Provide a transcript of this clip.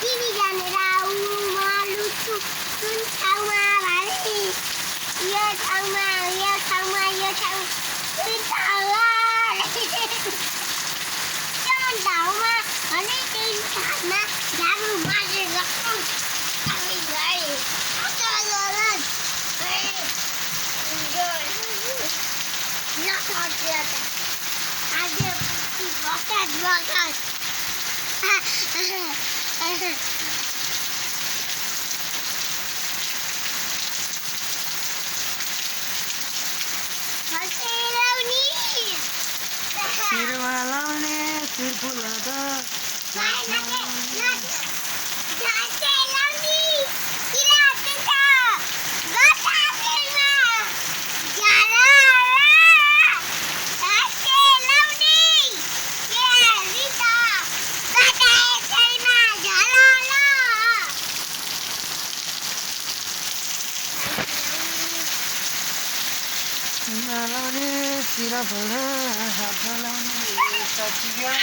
Kini jangan malu tu, sun sama balik. Ya sama, ya sama, ya sama. Sun sama. Jangan tahu mah, mana tingkat mah, jangan masuk langsung. Kami gay, apa jalan? Nak saja. Ada bakat. Sirwalane sirpulada Nalane sirapala hapalane sachiya